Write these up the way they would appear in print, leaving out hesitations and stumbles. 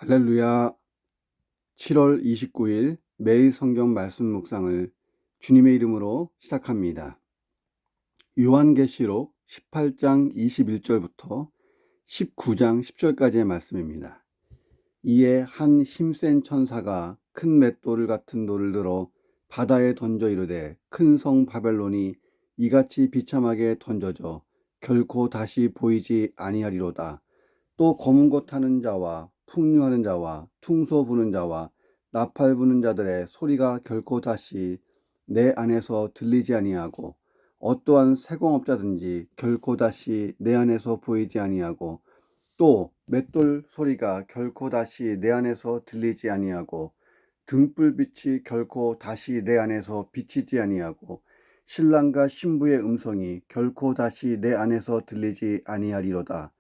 할렐루야. 7월 29일 매일 성경 말씀 묵상을 주님의 이름으로 시작합니다. 요한계시록 18장 21절부터 19장 10절까지의 말씀입니다. 이에 한 힘센 천사가 큰 맷돌 같은 돌을 들어 바다에 던져 이르되 큰 성 바벨론이 이같이 비참하게 던져져 결코 다시 보이지 아니하리로다. 또 검은 것 타는 자와 풍류하는 자와 퉁소 부는 자와 나팔 부는 자들의 소리가 결코 다시 내 안에서 들리지 아니하고 어떠한 세공업자든지 결코 다시 내 안에서 보이지 아니하고 또 맷돌 소리가 결코 다시 내 안에서 들리지 아니하고 등불빛이 결코 다시 내 안에서 비치지 아니하고 신랑과 신부의 음성이 결코 다시 내 안에서 들리지 아니하리로다.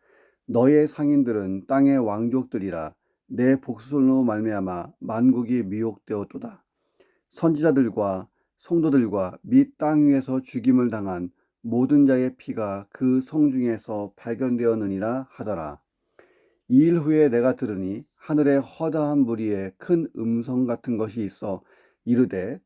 너의 상인들은 땅의 왕족들이라. 내 복술로 말미암아 만국이 미혹되었도다. 선지자들과 성도들과 및 땅 위에서 죽임을 당한 모든 자의 피가 그 성 중에서 발견되었느니라 하더라. 2일 후에 내가 들으니 하늘에 허다한 무리에 큰 음성 같은 것이 있어 이르되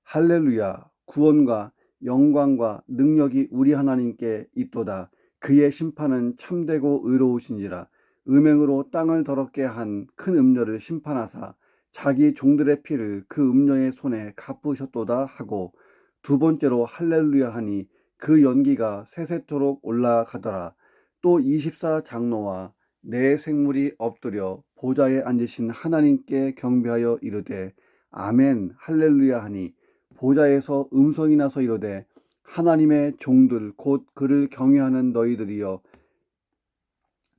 할렐루야, 구원과 영광과 능력이 우리 하나님께 있도다. 그의 심판은 참되고 의로우신지라. 음행으로 땅을 더럽게 한 큰 음녀를 심판하사 자기 종들의 피를 그 음녀의 손에 갚으셨도다 하고 두 번째로 할렐루야 하니 그 연기가 세세토록 올라가더라. 또 24 장로와 네 생물이 엎드려 보좌에 앉으신 하나님께 경배하여 이르되 아멘 할렐루야 하니 보좌에서 음성이 나서 이르되 하나님의 종들 곧 그를 경외하는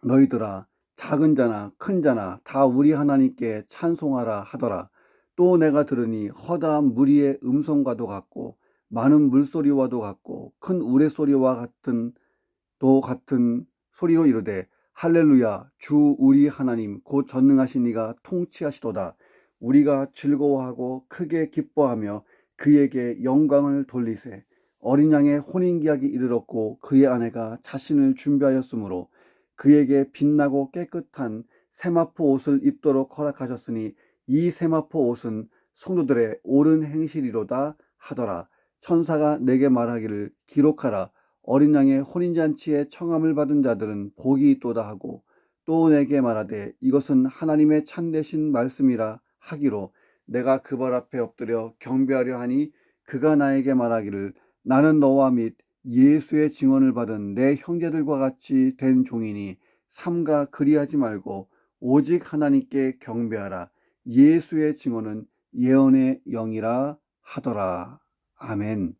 너희들아 작은 자나 큰 자나 다 우리 하나님께 찬송하라 하더라. 또 내가 들으니 허다한 무리의 음성과도 같고 많은 물소리와도 같고 큰 우레소리와 같은 소리로 이르되 할렐루야 주 우리 하나님 곧 전능하신 이가 통치하시도다. 우리가 즐거워하고 크게 기뻐하며 그에게 영광을 돌리세. 어린 양의 혼인기약이 이르렀고 그의 아내가 자신을 준비하였으므로 그에게 빛나고 깨끗한 세마포 옷을 입도록 허락하셨으니 이 세마포 옷은 성도들의 옳은 행실이로다 하더라. 천사가 내게 말하기를 기록하라. 어린 양의 혼인잔치에 청함을 받은 자들은 복이 있도다 하고 또 내게 말하되 이것은 하나님의 참되신 말씀이라 하기로 내가 그 발 앞에 엎드려 경배하려 하니 그가 나에게 말하기를 나는 너와 및 예수의 증언을 받은 내 형제들과 같이 된 종이니 삼가 그리하지 말고 오직 하나님께 경배하라. 예수의 증언은 예언의 영이라 하더라. 아멘.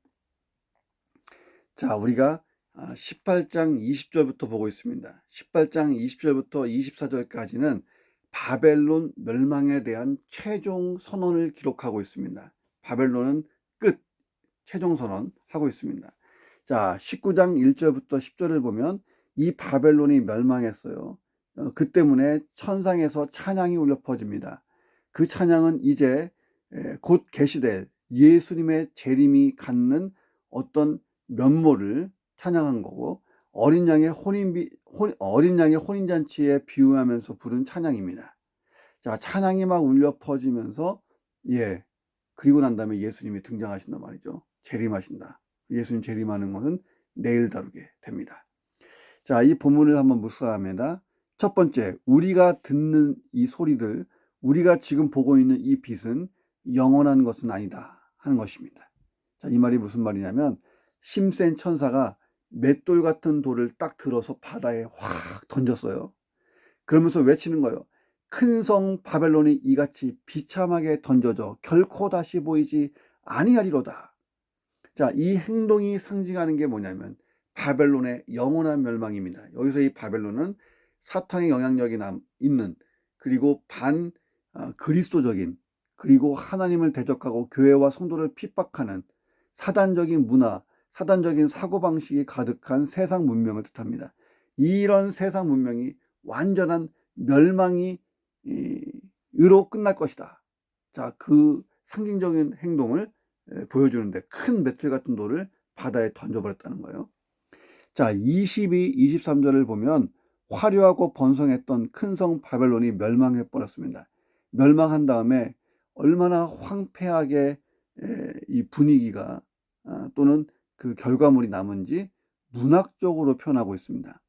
자, 우리가 18장 20절부터 보고 있습니다. 18장 20절부터 24절까지는 바벨론 멸망에 대한 최종 선언을 기록하고 있습니다. 바벨론은 끝, 최종 선언하고 있습니다. 자, 19장 1절부터 10절을 보면 이 바벨론이 멸망했어요. 그 때문에 천상에서 찬양이 울려 퍼집니다. 그 찬양은 이제 곧 계시될 예수님의 재림이 갖는 어떤 면모를 찬양한 거고 어린 양의 혼인잔치에 비유하면서 부른 찬양입니다. 자, 찬양이 막 울려 퍼지면서 그리고 난 다음에 예수님이 등장하신단 말이죠. 재림하신다. 예수님 재림하는 것은 내일 다루게 됩니다. 자, 이 본문을 한번 묵상합니다. 첫 번째, 우리가 듣는 이 소리들, 우리가 지금 보고 있는 이 빛은 영원한 것은 아니다 하는 것입니다. 자, 이 말이 무슨 말이냐면 힘센 천사가 맷돌 같은 돌을 딱 들어서 바다에 확 던졌어요. 그러면서 외치는 거예요. 큰 성 바벨론이 이같이 비참하게 던져져 결코 다시 보이지 아니하리로다. 자, 이 행동이 상징하는 게 뭐냐면 바벨론의 영원한 멸망입니다. 여기서 이 바벨론은 사탄의 영향력이 있는 그리고 그리스도적인 그리고 하나님을 대적하고 교회와 성도를 핍박하는 사단적인 문화, 사단적인 사고방식이 가득한 세상 문명을 뜻합니다. 이런 세상 문명이 완전한 멸망이 으로 끝날 것이다. 자, 그 상징적인 행동을 보여주는데 큰 맷돌 같은 돌을 바다에 던져버렸다는 거예요. 자, 22, 23절을 보면 화려하고 번성했던 큰 성 바벨론이 멸망해 버렸습니다. 멸망한 다음에 얼마나 황폐하게 이 분위기가 또는 그 결과물이 남은지 문학적으로 표현하고 있습니다.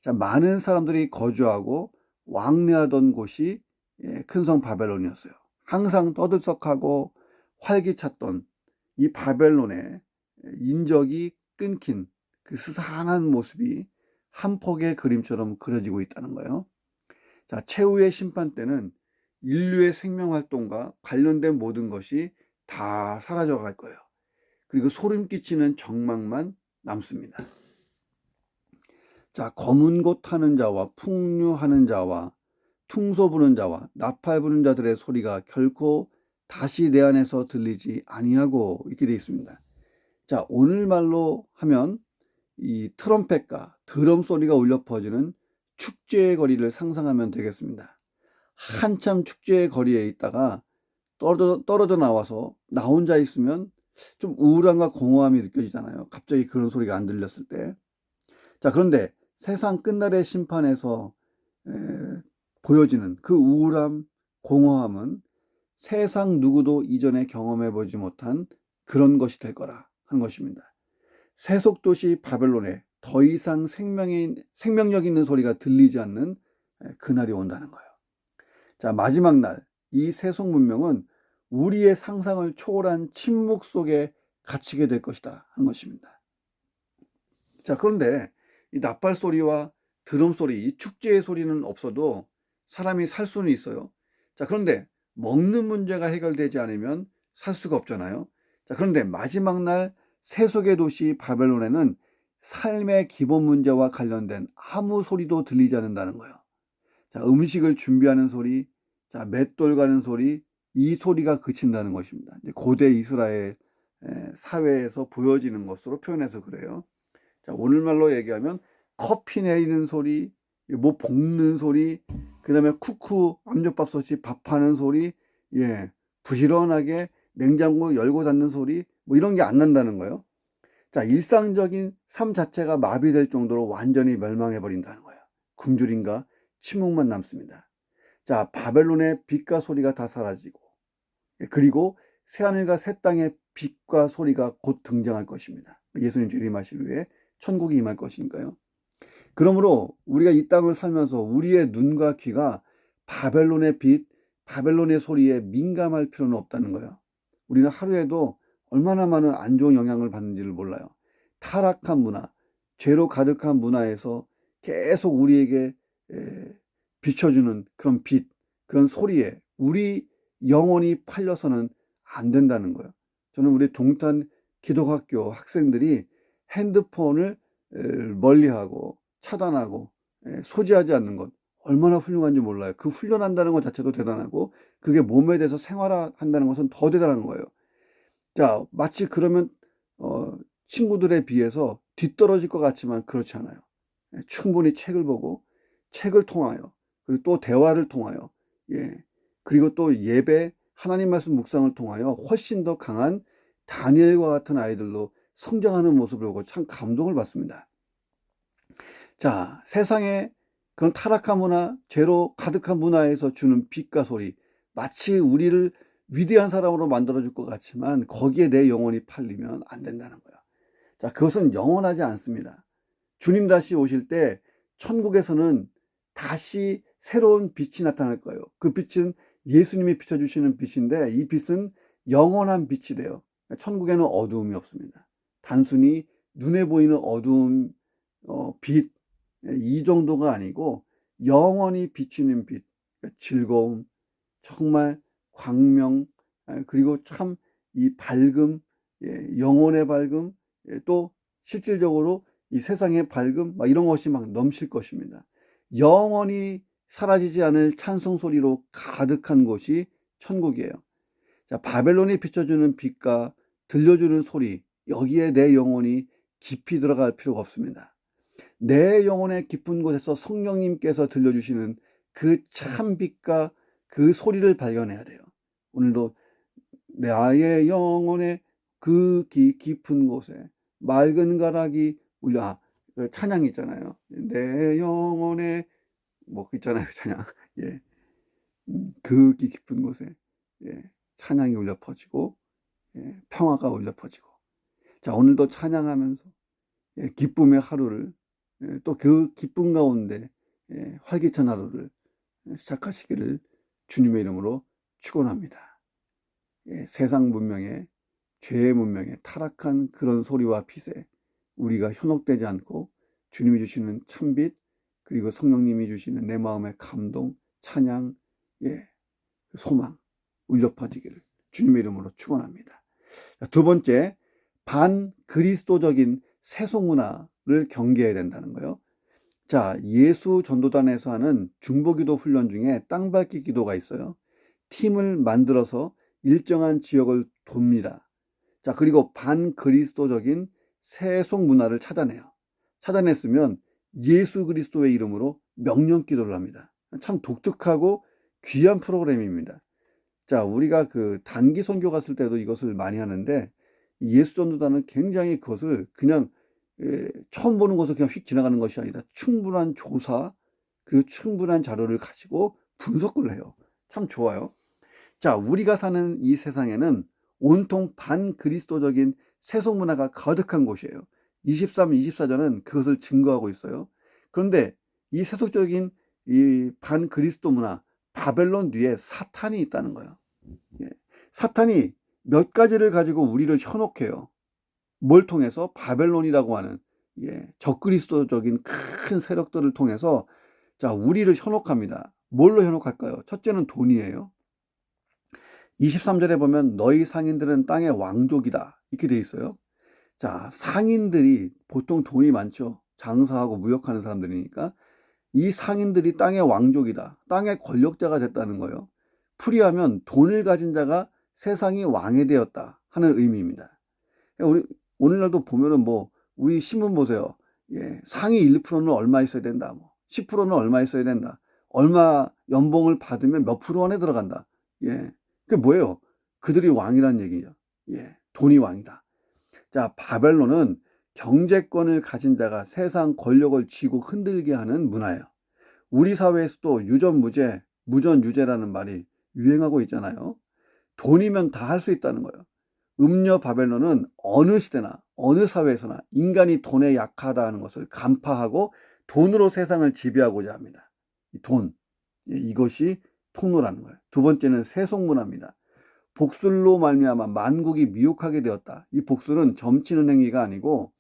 자, 많은 사람들이 거주하고 왕래하던 곳이 큰 성 바벨론이었어요. 항상 떠들썩하고 활기찼던 이 바벨론의 인적이 끊긴 그 스산한 모습이 한 폭의 그림처럼 그려지고 있다는 거예요. 자, 최후의 심판 때는 인류의 생명 활동과 관련된 모든 것이 다 사라져 갈 거예요. 그리고 소름 끼치는 정막만 남습니다. 자, 검은 곳 타는 자와 풍류하는 자와 퉁소 부는 자와 나팔 부는 자들의 소리가 결코 다시 내 안에서 들리지 아니하고 있게 되어 있습니다. 자, 오늘말로 하면 이 트럼펫과 드럼 소리가 울려 퍼지는 축제의 거리를 상상하면 되겠습니다. 한참 축제의 거리에 있다가 떨어져 나와서 나 혼자 있으면 좀 우울함과 공허함이 느껴지잖아요. 갑자기 그런 소리가 안 들렸을 때. 자, 그런데 세상 끝날의 심판에서 보여지는 그 우울함, 공허함은 세상 누구도 이전에 경험해 보지 못한 그런 것이 될 거라 하는 것입니다. 세속도시 바벨론에 더 이상 생명력 있는 소리가 들리지 않는 그날이 온다는 거예요. 자, 마지막 날, 이 세속 문명은 우리의 상상을 초월한 침묵 속에 갇히게 될 것이다 하는 것입니다. 자, 그런데 이 나팔 소리와 드럼 소리, 이 축제의 소리는 없어도 사람이 살 수는 있어요. 자, 그런데 먹는 문제가 해결되지 않으면 살 수가 없잖아요. 자, 그런데 마지막 날 세속의 도시 바벨론에는 삶의 기본 문제와 관련된 아무 소리도 들리지 않는다는 거예요. 자, 음식을 준비하는 소리, 자, 맷돌 가는 소리, 이 소리가 그친다는 것입니다. 고대 이스라엘 사회에서 보여지는 것으로 표현해서 그래요. 자, 오늘말로 얘기하면 커피 내리는 소리, 뭐 볶는 소리, 그 다음에 쿠쿠 압력밥솥이 밥하는 소리, 부지런하게 냉장고 열고 닫는 소리, 뭐 이런 게 안 난다는 거예요. 자, 일상적인 삶 자체가 마비될 정도로 완전히 멸망해 버린다는 거예요. 굶주림과 침묵만 남습니다. 자, 바벨론의 빛과 소리가 다 사라지고, 그리고 새하늘과 새 땅의 빛과 소리가 곧 등장할 것입니다. 예수님 재림하실 후에 천국이 임할 것이니까요. 그러므로 우리가 이 땅을 살면서 우리의 눈과 귀가 바벨론의 빛, 바벨론의 소리에 민감할 필요는 없다는 거예요. 우리는 하루에도 얼마나 많은 안 좋은 영향을 받는지를 몰라요. 타락한 문화, 죄로 가득한 문화에서 계속 우리에게 비춰주는 그런 빛, 그런 소리에 우리 영혼이 팔려서는 안 된다는 거예요. 저는 우리 동탄 기독학교 학생들이 핸드폰을 멀리하고 차단하고 소지하지 않는 것 얼마나 훌륭한지 몰라요. 그 훈련한다는 것 자체도 대단하고 그게 몸에 대해서 생활한다는 것은 더 대단한 거예요. 자, 마치 그러면 친구들에 비해서 뒤떨어질 것 같지만 그렇지 않아요. 충분히 책을 보고 책을 통하여 그리고 또 대화를 통하여 그리고 또 예배 하나님 말씀 묵상을 통하여 훨씬 더 강한 다니엘과 같은 아이들로 성장하는 모습을 보고 참 감동을 받습니다. 자, 세상에 그런 타락한 문화, 죄로 가득한 문화에서 주는 빛과 소리, 마치 우리를 위대한 사람으로 만들어줄 것 같지만 거기에 내 영혼이 팔리면 안 된다는 거야. 자, 그것은 영원하지 않습니다. 주님 다시 오실 때 천국에서는 다시 새로운 빛이 나타날 거예요. 그 빛은 예수님이 비춰주시는 빛인데 이 빛은 영원한 빛이 돼요. 천국에는 어두움이 없습니다. 단순히 눈에 보이는 어두움, 빛, 이 정도가 아니고 영원히 비추는 빛, 즐거움, 정말 광명, 그리고 참 이 밝음, 영혼의 밝음, 또 실질적으로 이 세상의 밝음, 이런 것이 막 넘칠 것입니다. 영원히 사라지지 않을 찬송 소리로 가득한 곳이 천국이에요. 자, 바벨론이 비춰주는 빛과 들려주는 소리, 여기에 내 영혼이 깊이 들어갈 필요가 없습니다. 내 영혼의 깊은 곳에서 성령님께서 들려주시는 그 참빛과 그 소리를 발견해야 돼요. 오늘도 나의 영혼의 그 깊은 곳에 맑은 가락이 울려, 그 찬양 있잖아요. 내 영혼에 뭐 있잖아요, 찬양. 예. 극이 깊은 곳에 예, 찬양이 울려 퍼지고 예, 평화가 울려 퍼지고. 자, 오늘도 찬양하면서 예, 기쁨의 하루를 예, 또 그 기쁨 가운데 예, 활기찬 하루를 시작하시기를 주님의 이름으로 축원합니다. 예, 세상 문명에 죄의 문명에 타락한 그런 소리와 빛에 우리가 현혹되지 않고 주님이 주시는 참빛 그리고 성령님이 주시는 내 마음의 감동, 찬양, 예, 소망 울려 퍼지기를 주님의 이름으로 축원합니다. 두 번째, 반그리스도적인 세속문화를 경계해야 된다는 거예요. 자, 예수 전도단에서 하는 중보기도 훈련 중에 땅밟기 기도가 있어요. 팀을 만들어서 일정한 지역을 돕니다. 자, 그리고 반그리스도적인 세속 문화를 찾아내요. 찾아냈으면 예수 그리스도의 이름으로 명령 기도를 합니다. 참 독특하고 귀한 프로그램입니다. 자, 우리가 그 단기 선교 갔을 때도 이것을 많이 하는데 예수 전도단은 굉장히 그것을 그냥 처음 보는 것을 그냥 휙 지나가는 것이 아니라 충분한 조사 그리고 충분한 자료를 가지고 분석을 해요. 참 좋아요. 자, 우리가 사는 이 세상에는 온통 반그리스도적인 세속 문화가 가득한 곳이에요. 23, 24절은 그것을 증거하고 있어요. 그런데 이 세속적인 이 반그리스도 문화, 바벨론 뒤에 사탄이 있다는 거예요. 예. 사탄이 몇 가지를 가지고 우리를 현혹해요. 뭘 통해서? 바벨론이라고 하는 예, 적그리스도적인 큰 세력들을 통해서 자, 우리를 현혹합니다. 뭘로 현혹할까요? 첫째는 돈이에요. 23절에 보면 너희 상인들은 땅의 왕족이다 이렇게 돼 있어요. 자, 상인들이 보통 돈이 많죠. 장사하고 무역하는 사람들이니까 이 상인들이 땅의 왕족이다. 땅의 권력자가 됐다는 거예요. 풀이하면 돈을 가진 자가 세상이 왕이 되었다 하는 의미입니다. 우리 오늘날도 보면은 뭐 우리 신문 보세요. 예, 상위 1%는 얼마 있어야 된다. 뭐 10%는 얼마 있어야 된다. 얼마 연봉을 받으면 몇 프로 안에 들어간다. 예. 그게 뭐예요? 그들이 왕이란 얘기죠. 예. 돈이 왕이다. 자, 바벨론은 경제권을 가진 자가 세상 권력을 쥐고 흔들게 하는 문화예요. 우리 사회에서도 유전무죄, 무전유죄라는 말이 유행하고 있잖아요. 돈이면 다 할 수 있다는 거예요. 음녀 바벨론은 어느 시대나 어느 사회에서나 인간이 돈에 약하다는 것을 간파하고 돈으로 세상을 지배하고자 합니다. 돈, 이것이 통로라는 거예요. 두 번째는 세속문화입니다. 복술로 말미암아 만국이 미혹하게 되었다. 이 복술은 점치는 행위가 아니고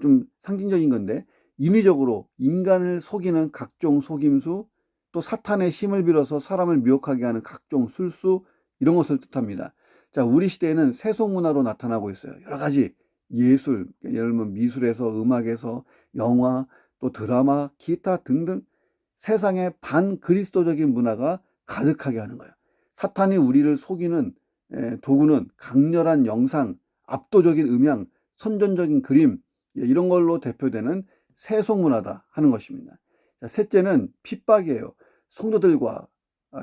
좀 상징적인 건데 인위적으로 인간을 속이는 각종 속임수 또 사탄의 힘을 빌어서 사람을 미혹하게 하는 각종 술수 이런 것을 뜻합니다. 자, 우리 시대에는 세속문화로 나타나고 있어요. 여러 가지 예술, 예를 들면 미술에서 음악에서 영화 또 드라마, 기타 등등 세상에 반그리스도적인 문화가 가득하게 하는 거예요. 사탄이 우리를 속이는 도구는 강렬한 영상, 압도적인 음향, 선전적인 그림 이런 걸로 대표되는 세속문화다 하는 것입니다. 자, 셋째는 핍박이에요.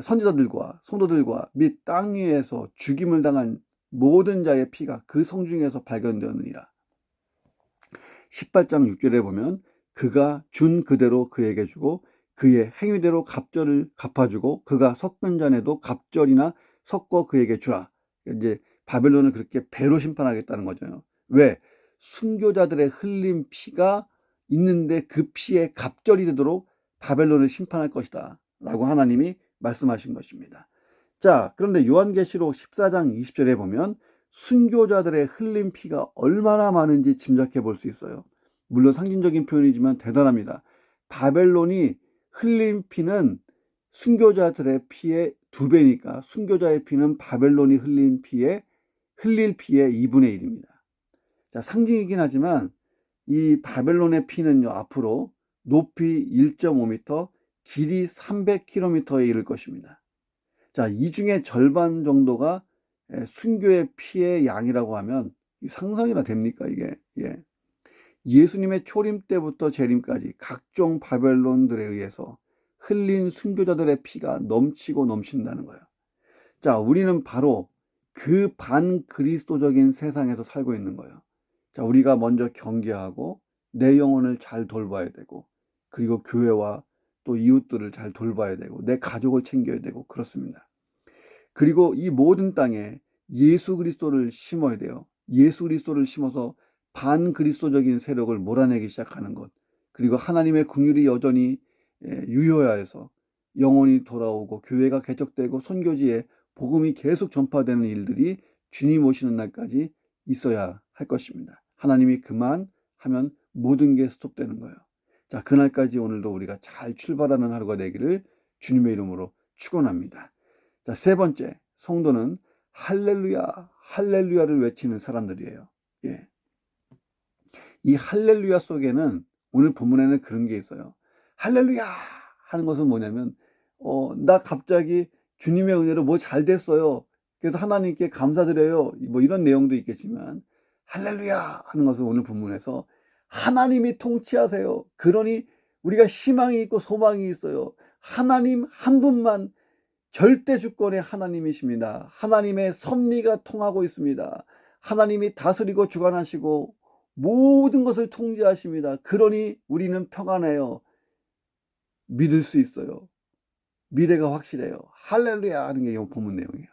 선지자들과 성도들과 및 땅 위에서 죽임을 당한 모든 자의 피가 그 성중에서 발견되느니라. 18장 6절에 보면 그가 준 그대로 그에게 주고 그의 행위대로 갑절을 갚아주고 그가 섞은 잔에도 갑절이나 섞어 그에게 주라. 이제 바벨론을 그렇게 배로 심판하겠다는 거죠. 왜? 순교자들의 흘린 피가 있는데 그 피에 갑절이 되도록 바벨론을 심판할 것이다 라고 하나님이 말씀하신 것입니다. 자, 그런데 요한계시록 14장 20절에 보면 순교자들의 흘린 피가 얼마나 많은지 짐작해 볼 수 있어요. 물론 상징적인 표현이지만 대단합니다. 바벨론이 흘린 피는 순교자들의 피의 2배니까 순교자의 피는 바벨론이 흘릴 피의 2분의 1입니다. 자, 상징이긴 하지만 이 바벨론의 피는요, 앞으로 높이 1.5m, 길이 300km에 이를 것입니다. 자, 이 중에 절반 정도가 순교의 피의 양이라고 하면 상상이나 됩니까, 이게? 예. 예수님의 초림 때부터 재림까지 각종 바벨론들에 의해서 흘린 순교자들의 피가 넘치고 넘친다는 거예요. 자, 우리는 바로 그 반그리스도적인 세상에서 살고 있는 거예요. 자, 우리가 먼저 경계하고 내 영혼을 잘 돌봐야 되고, 그리고 교회와 또 이웃들을 잘 돌봐야 되고, 내 가족을 챙겨야 되고, 그렇습니다. 그리고 이 모든 땅에 예수 그리스도를 심어야 돼요. 예수 그리스도를 심어서 반그리스도적인 세력을 몰아내기 시작하는 것. 그리고 하나님의 긍휼이 여전히 유효하여서 영혼이 돌아오고 교회가 개척되고 선교지에 복음이 계속 전파되는 일들이 주님 오시는 날까지 있어야 할 것입니다. 하나님이 그만하면 모든 게 스톱되는 거예요. 자, 그날까지 오늘도 우리가 잘 출발하는 하루가 되기를 주님의 이름으로 축원합니다. 자, 세 번째, 성도는 할렐루야, 할렐루야를 외치는 사람들이에요. 예. 이 할렐루야 속에는 오늘 본문에는 그런 게 있어요. 할렐루야 하는 것은 뭐냐면, 나 갑자기 주님의 은혜로 뭐 잘 됐어요. 그래서 하나님께 감사드려요. 뭐 이런 내용도 있겠지만, 할렐루야 하는 것은 오늘 본문에서 하나님이 통치하세요. 그러니 우리가 희망이 있고 소망이 있어요. 하나님 한 분만 절대 주권의 하나님이십니다. 하나님의 섭리가 통하고 있습니다. 하나님이 다스리고 주관하시고 모든 것을 통제하십니다. 그러니 우리는 평안해요. 믿을 수 있어요. 미래가 확실해요. 할렐루야 하는 게 이 본문 내용이에요.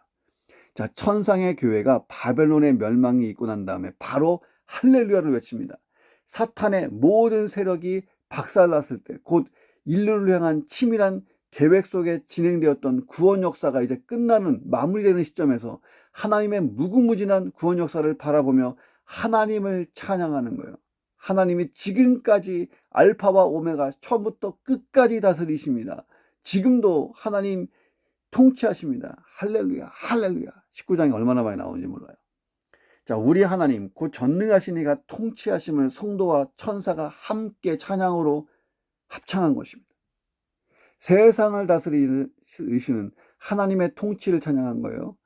자, 천상의 교회가 바벨론의 멸망이 있고 난 다음에 바로 할렐루야를 외칩니다. 사탄의 모든 세력이 박살났을 때, 곧 인류를 향한 치밀한 계획 속에 진행되었던 구원 역사가 이제 끝나는, 마무리되는 시점에서 하나님의 무궁무진한 구원 역사를 바라보며 하나님을 찬양하는 거예요. 하나님이 지금까지 알파와 오메가, 처음부터 끝까지 다스리십니다. 지금도 하나님 통치하십니다. 할렐루야, 할렐루야. 19장이 얼마나 많이 나오는지 몰라요. 자, 우리 하나님 곧 전능하신 이가 통치하심을 성도와 천사가 함께 찬양으로 합창한 것입니다. 세상을 다스리시는 하나님의 통치를 찬양한 거예요.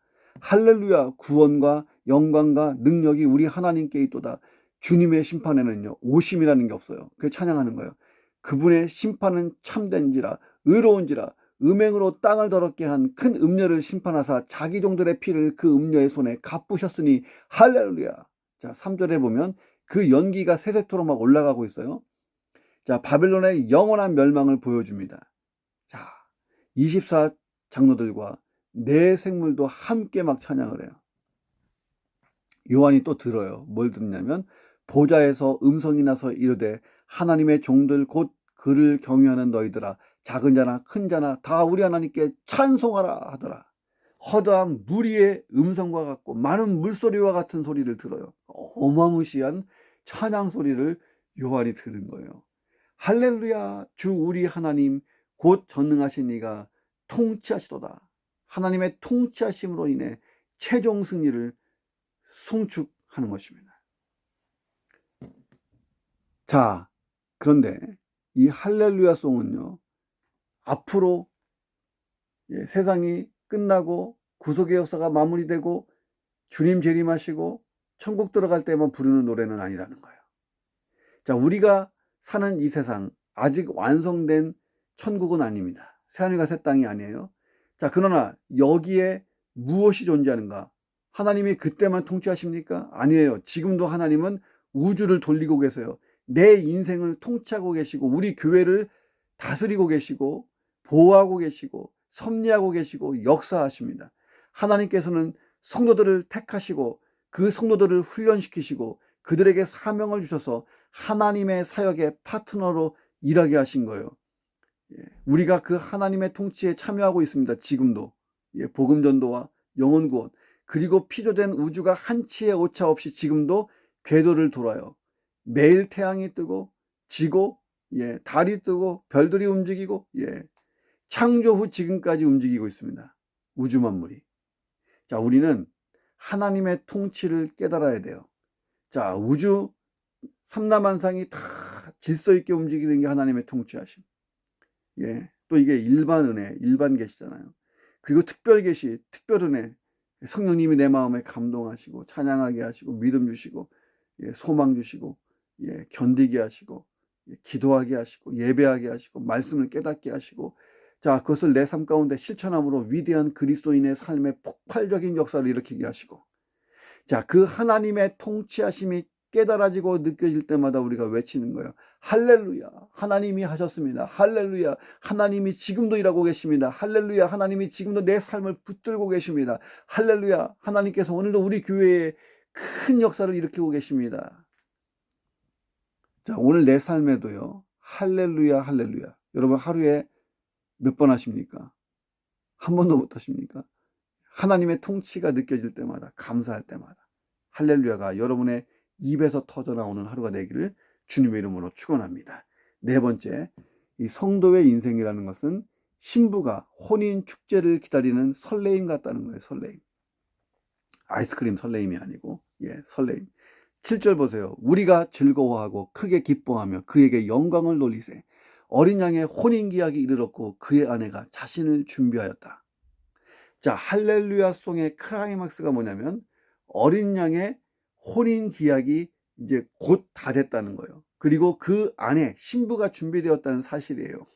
할렐루야, 구원과 영광과 능력이 우리 하나님께 있도다. 주님의 심판에는요, 오심이라는 게 없어요. 그래서 찬양하는 거예요. 그분의 심판은 참된지라, 의로운지라, 음행으로 땅을 더럽게 한 큰 음녀를 심판하사 자기 종들의 피를 그 음녀의 손에 갚으셨으니 할렐루야. 자, 3절에 보면 그 연기가 세세토록 막 올라가고 있어요. 자, 바벨론의 영원한 멸망을 보여줍니다. 자, 24 장로들과 네 생물도 함께 막 찬양을 해요. 요한이 또 들어요. 뭘 듣냐면 보좌에서 음성이 나서 이르되 하나님의 종들 곧 그를 경외하는 너희들아, 작은 자나 큰 자나 다 우리 하나님께 찬송하라 하더라. 허다한 무리의 음성과 같고 많은 물소리와 같은 소리를 들어요. 어마무시한 찬양 소리를 요한이 들은 거예요. 할렐루야, 주 우리 하나님 곧 전능하신 이가 통치하시도다. 하나님의 통치하심으로 인해 최종 승리를 송축하는 것입니다. 자, 그런데 이 할렐루야 송은요, 앞으로 세상이 끝나고 구속의 역사가 마무리되고 주님 재림하시고 천국 들어갈 때만 부르는 노래는 아니라는 거예요. 자, 우리가 사는 이 세상, 아직 완성된 천국은 아닙니다. 새하늘과 새 땅이 아니에요. 자, 그러나 여기에 무엇이 존재하는가? 하나님이 그때만 통치하십니까? 아니에요. 지금도 하나님은 우주를 돌리고 계세요. 내 인생을 통치하고 계시고 우리 교회를 다스리고 계시고 보호하고 계시고 섭리하고 계시고 역사하십니다. 하나님께서는 성도들을 택하시고 그 성도들을 훈련시키시고 그들에게 사명을 주셔서 하나님의 사역의 파트너로 일하게 하신 거예요. 우리가 그 하나님의 통치에 참여하고 있습니다. 지금도. 복음 전도와 영혼 구원, 그리고 피조된 우주가 한치의 오차 없이 지금도 궤도를 돌아요. 매일 태양이 뜨고 지고 달이 뜨고 별들이 움직이고 창조 후 지금까지 움직이고 있습니다. 우주 만물이. 자, 우리는 하나님의 통치를 깨달아야 돼요. 자, 우주 삼라만상이 다 질서 있게 움직이는 게 하나님의 통치하심. 또 이게 일반 은혜, 일반 계시잖아요. 그리고 특별 계시, 특별 은혜. 성령님이 내 마음에 감동하시고 찬양하게 하시고 믿음 주시고 소망 주시고 견디게 하시고 기도하게 하시고 예배하게 하시고 말씀을 깨닫게 하시고, 자, 그것을 내 삶 가운데 실천함으로 위대한 그리스도인의 삶의 폭발적인 역사를 일으키게 하시고, 자, 그 하나님의 통치하심이 깨달아지고 느껴질 때마다 우리가 외치는 거예요. 할렐루야, 하나님이 하셨습니다. 할렐루야, 하나님이 지금도 일하고 계십니다. 할렐루야, 하나님이 지금도 내 삶을 붙들고 계십니다. 할렐루야, 하나님께서 오늘도 우리 교회에 큰 역사를 일으키고 계십니다. 자, 오늘 내 삶에도요, 할렐루야, 할렐루야. 여러분 하루에 몇 번 하십니까? 한 번도 못 하십니까? 하나님의 통치가 느껴질 때마다, 감사할 때마다 할렐루야가 여러분의 입에서 터져나오는 하루가 되기를 주님의 이름으로 축원합니다. 네 번째, 이 성도의 인생이라는 것은 신부가 혼인 축제를 기다리는 설레임 같다는 거예요. 설레임. 아이스크림 설레임이 아니고 설레임. 7절 보세요. 우리가 즐거워하고 크게 기뻐하며 그에게 영광을 돌리세. 어린 양의 혼인기약이 이르렀고 그의 아내가 자신을 준비하였다. 자, 할렐루야 송의 클라이막스가 뭐냐면 어린 양의 혼인기약이 이제 곧 다 됐다는 거예요. 그리고 그 안에 신부가 준비되었다는 사실이에요.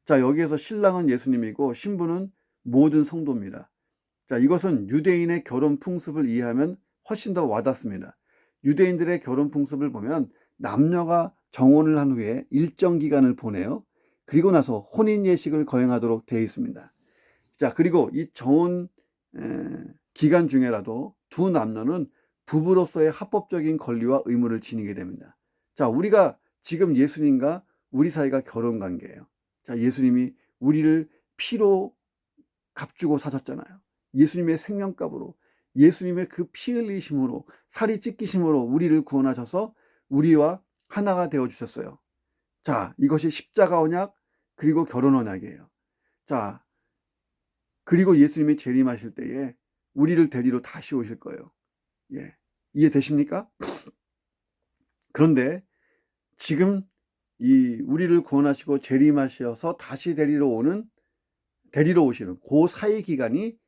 자, 여기에서 신랑은 예수님이고 신부는 모든 성도입니다. 자, 이것은 유대인의 결혼 풍습을 이해하면 훨씬 더 와닿습니다. 유대인들의 결혼 풍습을 보면 남녀가 정혼을 한 후에 일정 기간을 보내요. 그리고 나서 혼인 예식을 거행하도록 되어 있습니다. 자, 그리고 이 정혼 기간 중에라도 두 남녀는 부부로서의 합법적인 권리와 의무를 지니게 됩니다. 자, 우리가 지금 예수님과 우리 사이가 결혼 관계예요. 자, 예수님이 우리를 피로 값주고 사셨잖아요. 예수님의 생명값으로, 예수님의 그 피 흘리심으로, 살이 찢기심으로 우리를 구원하셔서 우리와 하나가 되어 주셨어요. 자, 이것이 십자가 언약 그리고 결혼 언약이에요. 자, 그리고 예수님이 재림하실 때에 우리를 데리러 다시 오실 거예요. 이해되십니까? 그런데 지금 이 우리를 구원하시고 재림하셔서 다시 데리러 오시는 그 사이 기간이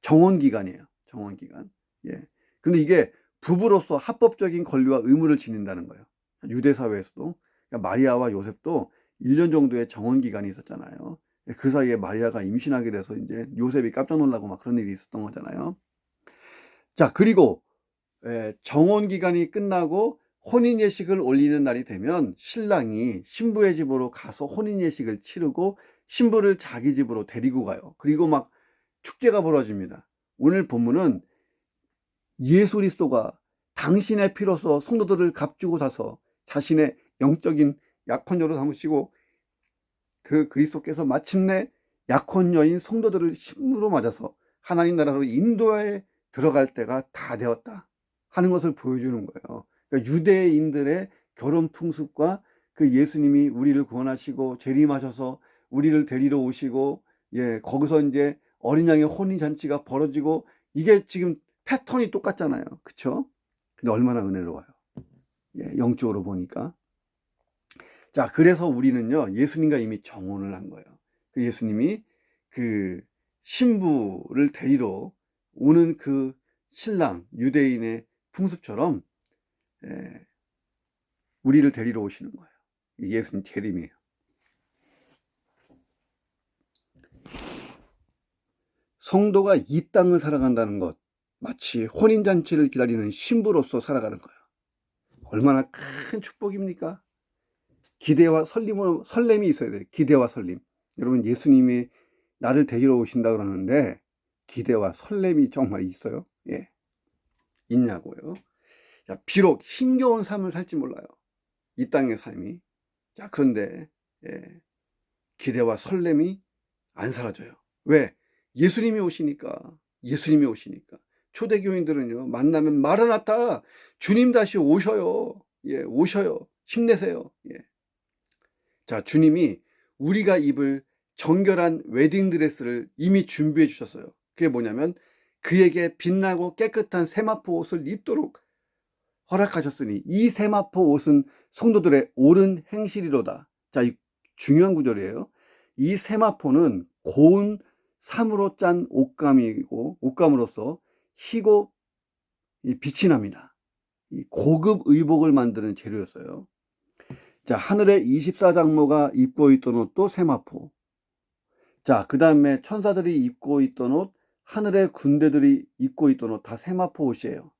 정원 기간이에요. 정원 기간. 근데 이게 부부로서 합법적인 권리와 의무를 지닌다는 거예요. 유대 사회에서도 그러니까 마리아와 요셉도 1년 정도의 정원 기간이 있었잖아요. 그 사이에 마리아가 임신하게 돼서 이제 요셉이 깜짝 놀라고 막 그런 일이 있었던 거잖아요. 자, 그리고 정원 기간이 끝나고 혼인 예식을 올리는 날이 되면 신랑이 신부의 집으로 가서 혼인 예식을 치르고 신부를 자기 집으로 데리고 가요. 그리고 막 축제가 벌어집니다. 오늘 본문은 예수 그리스도가 당신의 피로서 성도들을 값주고 사서 자신의 영적인 약혼녀로 삼으시고 그 그리스도께서 마침내 약혼녀인 성도들을 신부로 맞아서 하나님 나라로 인도에 들어갈 때가 다 되었다 하는 것을 보여주는 거예요. 그러니까 유대인들의 결혼 풍습과 그 예수님이 우리를 구원하시고 재림하셔서 우리를 데리러 오시고 거기서 이제 어린 양의 혼인 잔치가 벌어지고 이게 지금 패턴이 똑같잖아요. 그쵸? 근데 얼마나 은혜로워요. 영적으로 보니까. 자, 그래서 우리는요, 예수님과 이미 정혼을 한 거예요. 그 예수님이 그 신부를 데리러 오는 그 신랑, 유대인의 풍습처럼 우리를 데리러 오시는 거예요. 예수님 재림이에요. 성도가 이 땅을 살아간다는 것, 마치 혼인잔치를 기다리는 신부로서 살아가는 거예요. 얼마나 큰 축복입니까? 기대와 설렘이 있어야 돼요. 기대와 설렘. 여러분, 예수님이 나를 데리러 오신다 그러는데 기대와 설렘이 정말 있어요? 있냐고요. 자, 비록 힘겨운 삶을 살지 몰라요. 이 땅의 삶이. 자, 그런데 기대와 설렘이 안 사라져요. 왜? 예수님이 오시니까. 초대교인들은요, 만나면 마라나타, 주님 다시 오셔요. 오셔요. 힘내세요. 자, 주님이 우리가 입을 정결한 웨딩드레스를 이미 준비해 주셨어요. 그게 뭐냐면 그에게 빛나고 깨끗한 세마포 옷을 입도록 허락하셨으니 이 세마포 옷은 성도들의 옳은 행실이로다. 자, 이 중요한 구절이에요. 이 세마포는 고운 삼으로 짠 옷감이고 옷감으로서 희고 빛이 납니다. 이 고급 의복을 만드는 재료였어요. 자, 하늘의 24장모가 입고 있던 옷도 세마포. 자, 그 다음에 천사들이 입고 있던 옷, 하늘의 군대들이 입고 있던 옷 다 세마포 옷이에요.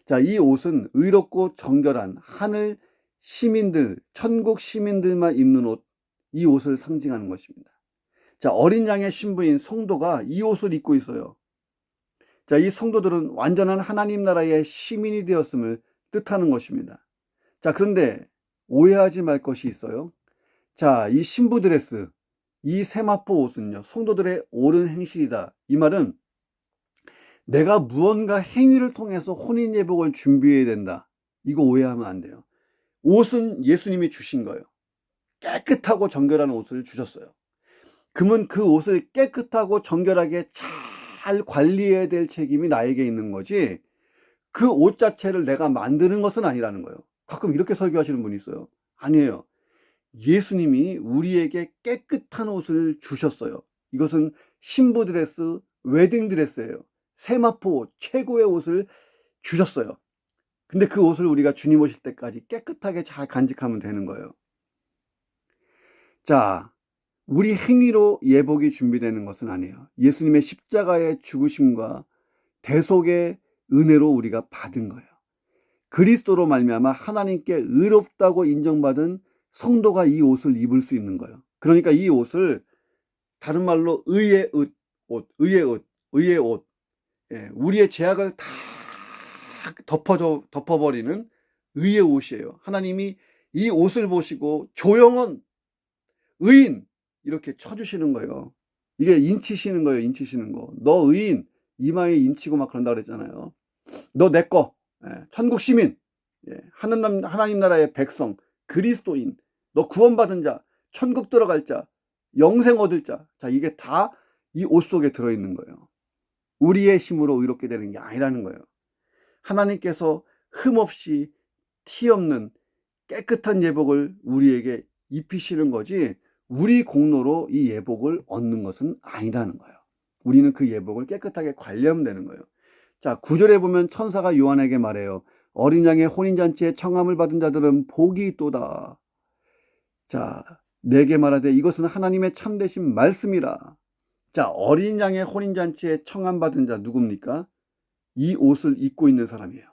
자, 이 옷은 의롭고 정결한 하늘 시민들, 천국 시민들만 입는 옷, 이 옷을 상징하는 것입니다. 자, 어린 양의 신부인 성도가 이 옷을 입고 있어요. 자, 이 성도들은 완전한 하나님 나라의 시민이 되었음을 뜻하는 것입니다. 자, 그런데 오해하지 말 것이 있어요. 자, 이 신부 드레스, 이 세마포 옷은요, 성도들의 옳은 행실이다. 이 말은 내가 무언가 행위를 통해서 혼인 예복을 준비해야 된다. 이거 오해하면 안 돼요. 옷은 예수님이 주신 거예요. 깨끗하고 정결한 옷을 주셨어요. 그러면 그 옷을 깨끗하고 정결하게 잘 관리해야 될 책임이 나에게 있는 거지, 그 옷 자체를 내가 만드는 것은 아니라는 거예요. 가끔 이렇게 설교하시는 분이 있어요. 아니에요. 예수님이 우리에게 깨끗한 옷을 주셨어요. 이것은 신부 드레스, 웨딩 드레스예요. 세마포 옷, 최고의 옷을 주셨어요. 근데 그 옷을 우리가 주님 오실 때까지 깨끗하게 잘 간직하면 되는 거예요. 자, 우리 행위로 예복이 준비되는 것은 아니에요. 예수님의 십자가의 죽으심과 대속의 은혜로 우리가 받은 거예요. 그리스도로 말미암아 하나님께 의롭다고 인정받은 성도가 이 옷을 입을 수 있는 거예요. 그러니까 이 옷을 다른 말로 의의 옷, 의의 옷, 예, 우리의 죄악을 다 덮어버리는 의의 옷이에요. 하나님이 이 옷을 보시고 조용한 의인 이렇게 쳐주시는 거예요. 이게 인치시는 거예요. 인치시는 거. 너 의인, 이마에 인치고 막 그런다 그랬잖아요. 너 내 거, 예, 천국 시민, 예, 하나님 나라의 백성, 그리스도인, 너 구원받은 자, 천국 들어갈 자, 영생 얻을 자. 자, 이게 다 이 옷 속에 들어있는 거예요. 우리의 힘으로 의롭게 되는 게 아니라는 거예요. 하나님께서 흠없이 티 없는 깨끗한 예복을 우리에게 입히시는 거지, 우리 공로로 이 예복을 얻는 것은 아니라는 거예요. 우리는 그 예복을 깨끗하게 관리하면 되는 거예요. 자, 9절에 보면 천사가 요한에게 말해요. 어린 양의 혼인잔치에 청함을 받은 자들은 복이 있도다. 자, 내게 말하되 이것은 하나님의 참되신 말씀이라. 자, 어린 양의 혼인잔치에 청함 받은 자 누굽니까? 이 옷을 입고 있는 사람이에요.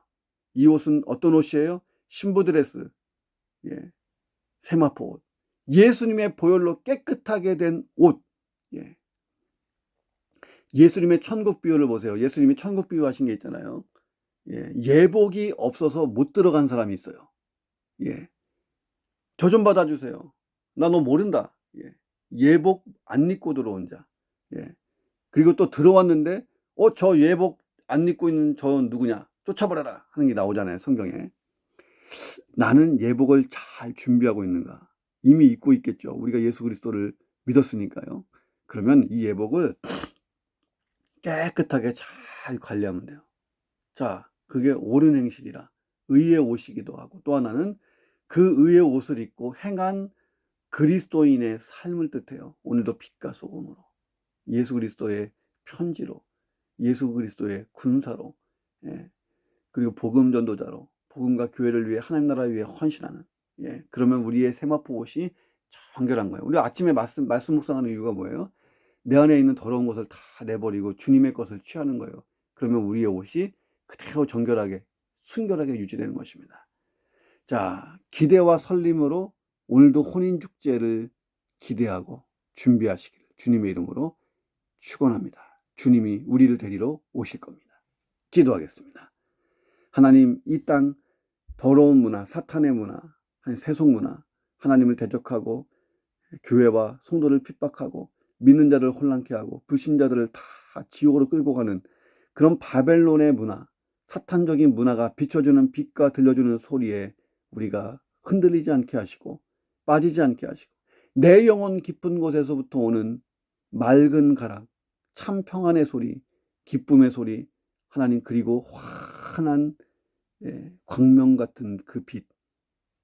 이 옷은 어떤 옷이에요? 신부 드레스, 예, 세마포 옷, 예수님의 보혈로 깨끗하게 된 옷. 예. 예수님의 천국 비유를 보세요. 예수님이 천국 비유 하신 게 있잖아요. 예, 예복이 없어서 못 들어간 사람이 있어요. 예, 저 좀 받아주세요. 나 너 모른다. 예, 예복 안 입고 들어온 자. 예, 그리고 또 들어왔는데 저 예복 안 입고 있는 저 누구냐? 쫓아버려라 하는 게 나오잖아요, 성경에. 나는 예복을 잘 준비하고 있는가? 이미 입고 있겠죠. 우리가 예수 그리스도를 믿었으니까요. 그러면 이 예복을 깨끗하게 잘 관리하면 돼요. 자, 그게 옳은 행실이라 의의 옷이기도 하고, 또 하나는 그 의의 옷을 입고 행한 그리스도인의 삶을 뜻해요. 오늘도 빛과 소금으로, 예수 그리스도의 편지로, 예수 그리스도의 군사로, 예, 그리고 복음 전도자로 복음과 교회를 위해 하나님 나라를 위해 헌신하는, 예, 그러면 우리의 세마포 옷이 정결한 거예요. 우리 아침에 말씀 묵상하는 이유가 뭐예요? 내 안에 있는 더러운 것을 다 내버리고 주님의 것을 취하는 거예요. 그러면 우리의 옷이 그대로 정결하게 순결하게 유지되는 것입니다. 자, 기대와 설렘으로 오늘도 혼인축제를 기대하고 준비하시길 주님의 이름으로 축원합니다. 주님이 우리를 데리러 오실 겁니다. 기도하겠습니다. 하나님, 이 땅 더러운 문화, 사탄의 문화, 세속 문화, 하나님을 대적하고 교회와 성도를 핍박하고 믿는 자들을 혼란케 하고 불신자들을 다 지옥으로 끌고 가는 그런 바벨론의 문화, 사탄적인 문화가 비춰주는 빛과 들려주는 소리에 우리가 흔들리지 않게 하시고 빠지지 않게 하시고, 내 영혼 깊은 곳에서부터 오는 맑은 가락, 참 평안의 소리, 기쁨의 소리, 하나님, 그리고 환한 광명 같은 그 빛,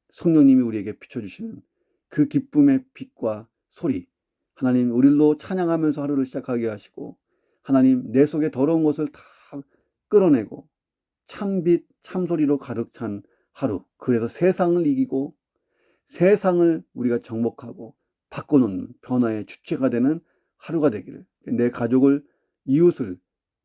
성령님이 우리에게 비춰주시는 그 기쁨의 빛과 소리, 하나님, 우리도 찬양하면서 하루를 시작하게 하시고, 하나님, 내 속에 더러운 것을 다 끌어내고 참빛, 참소리로 가득 찬 하루, 그래서 세상을 이기고 세상을 우리가 정복하고 바꿔놓는 변화의 주체가 되는 하루가 되기를, 내 가족을, 이웃을,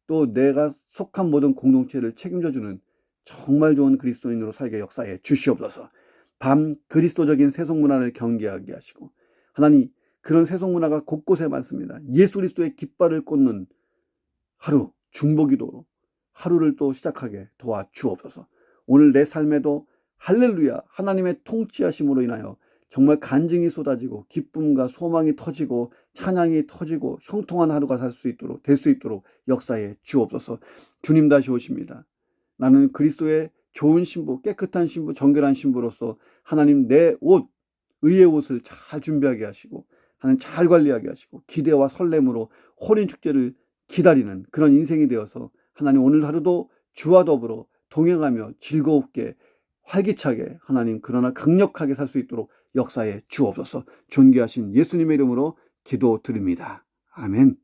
또 내가 속한 모든 공동체를 책임져주는 정말 좋은 그리스도인으로 살게 역사해 주시옵소서. 반 그리스도적인 세속문화를 경계하게 하시고, 하나님 그런 세속문화가 곳곳에 많습니다. 예수 그리스도의 깃발을 꽂는 하루, 중보기도로 하루를 또 시작하게 도와주옵소서. 오늘 내 삶에도 할렐루야 하나님의 통치하심으로 인하여 정말 간증이 쏟아지고 기쁨과 소망이 터지고 찬양이 터지고 형통한 하루가 될 수 있도록 역사해 주옵소서. 주님 다시 오십니다. 나는 그리스도의 좋은 신부, 깨끗한 신부, 정결한 신부로서 하나님 내 옷, 의의 옷을 잘 준비하게 하시고 하나님 잘 관리하게 하시고 기대와 설렘으로 혼인축제를 기다리는 그런 인생이 되어서 하나님 오늘 하루도 주와 더불어 동행하며 즐겁게 활기차게 하나님 그러나 강력하게 살 수 있도록 역사에 주옵소서. 존귀하신 예수님의 이름으로 기도드립니다. 아멘.